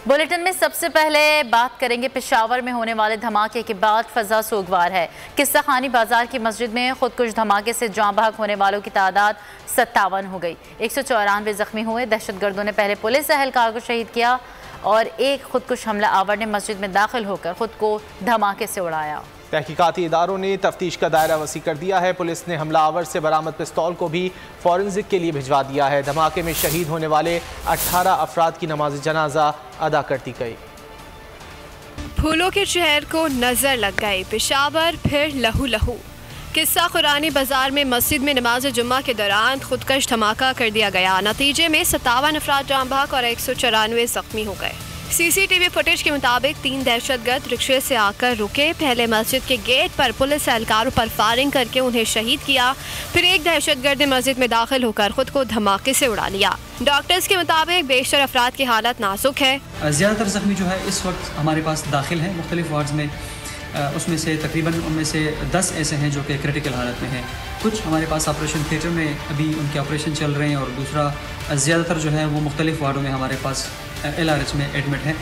Bulletin में सबसे पहले बात करेंगे पेशावर में होने वाले धमाके के बाद फजा सोगवार है। किस्सा खानी बाजार की मस्जिद में खुदकुश धमाके से जाँ बहक होने वालों की तादाद 57 हो गई। 194 जख्मी हुए। दहशतगर्दों ने पहले पुलिस एहलकार को शहीद किया और एक खुदकुश हमला आवर ने मस्जिद में दाखिल होकर खुद को धमाके से उड़ाया। तहकीकाती इदारों ने तफ्तीश का दायरा वसी कर दिया है। पुलिस ने हमलावर से बरामद पिस्तौल को भी फॉरेंसिक के लिए भिजवा दिया है। धमाके में शहीद होने वाले 18 अफराद की नमाज जनाजा अदा कर दी गई। फूलों के शहर को नजर लग गई। पेशावर फिर लहू लहू। किस्सा खुरानी बाजार में मस्जिद में नमाज जुम्मा के दौरान खुदकश धमाका कर दिया गया। नतीजे में 57 अफराद जाँ बहक और 194 जख्मी हो गए। सीसीटीवी फुटेज के मुताबिक 3 दहशतगर्द रिक्शे से आकर रुके। पहले मस्जिद के गेट पर पुलिस एहलकारों पर फायरिंग करके उन्हें शहीद किया। फिर एक दहशतगर्द ने मस्जिद में दाखिल होकर खुद को धमाके से उड़ा लिया। डॉक्टर्स के मुताबिक बेशतर अफराद की हालत नाजुक है। ज़्यादातर जख्मी जो है इस वक्त हमारे पास दाखिल हैं मुख्तलिफ वार्ड्स में। उसमें से तकरीबन उनमें से 10 ऐसे हैं जो कि क्रिटिकल हालत में हैं। कुछ हमारे पास ऑपरेशन थिएटर में अभी उनके ऑपरेशन चल रहे हैं और दूसरा ज़्यादातर जो है वो मुख्तलिफ वार्डों में हमारे पास LRH में एडमिट हैं।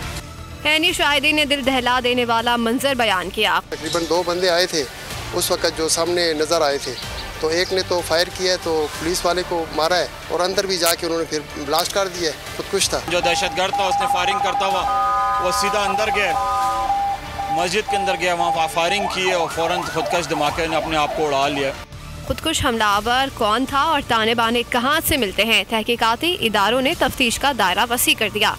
हैनी शाहिदी ने दिल दहला देने वाला मंजर बयान किया। तकरीबन 2 बंदे आए थे उस वक्त जो सामने नज़र आए थे, तो एक ने तो फायर किया तो पुलिस वाले को मारा है और अंदर भी जाके उन्होंने फिर ब्लास्ट कर दिया। खुदकुश था। जो दहशतगर्द था उसने फायरिंग करता हुआ वो सीधा अंदर गया, मस्जिद के अंदर गया, वहाँ फायरिंग की और फ़ौरन खुदकश धमाके ने अपने आप को उड़ा लिया। खुदकुश हमलावर कौन था और ताने बाने कहाँ से मिलते हैं? तहकीकाती इदारों ने तफ्तीश का दायरा वसी कर दिया।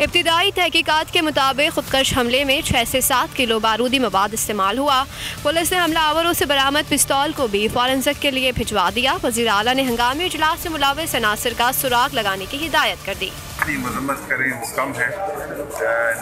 इब्तिदाई तहकीकात के मुताबिक खुदकश हमले में 6 से 7 किलो बारूदी मवाद इस्तेमाल हुआ। पुलिस ने हमलावरों से बरामद पिस्तौल को भी फॉरेंसिक के लिए भिजवा दिया। वज़ीर आला ने हंगामी इजलास से मुलव्वस अनासर का सुराग लगाने की हिदायत कर दी। मजम्मत करें वो कम है।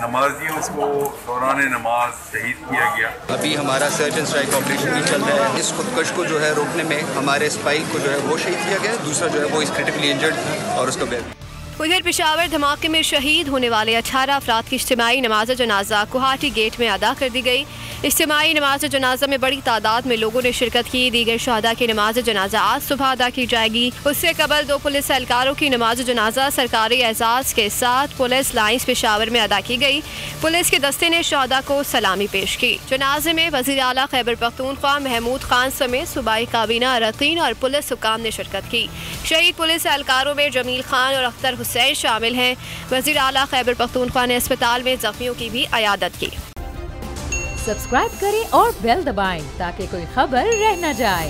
नमाजियों को दौरान नमाज शहीद किया गया। अभी हमारा सर्च एंड स्ट्राइक ऑपरेशन भी चल रहा है। इस खुदकश को जो है रोकने में हमारे स्पाई को जो है वो शहीद किया गया। दूसरा जो है वो इस क्रिटिकली इंजर्ड और उसका बेल। उधर पेशावर धमाके में शहीद होने वाले 18 अफराद की इज्तिमाई नमाज जनाजा गुवाहाटी गेट में अदा कर दी गई। इज्तिमाई नमाज जनाजा में बड़ी तादाद में लोगों ने शिरकत की। दीगर शहदा की नमाज जनाजा आज सुबह अदा की जाएगी। उससे कबल 2 पुलिस एहलकारों की नमाज जनाजा सरकारी एजाज के साथ पुलिस लाइन्स पेशावर में अदा की गई। पुलिस के दस्ते ने शहदा को सलामी पेश की। जनाजे में वज़ीर आला खैबर पख्तूनख्वा महमूद खान समेत सूबाई काबीना अरकान और पुलिस हुकाम ने शिरकत की। शहीद पुलिस एहलकारों में जमील खान और अख्तर हुसैन शामिल हैं। वज़ीर आला खैबर पख्तूनख्वा ने अस्पताल में जख्मियों की भी अयादत की। सब्सक्राइब करें और बेल दबाएं ताकि कोई खबर रह न जाए।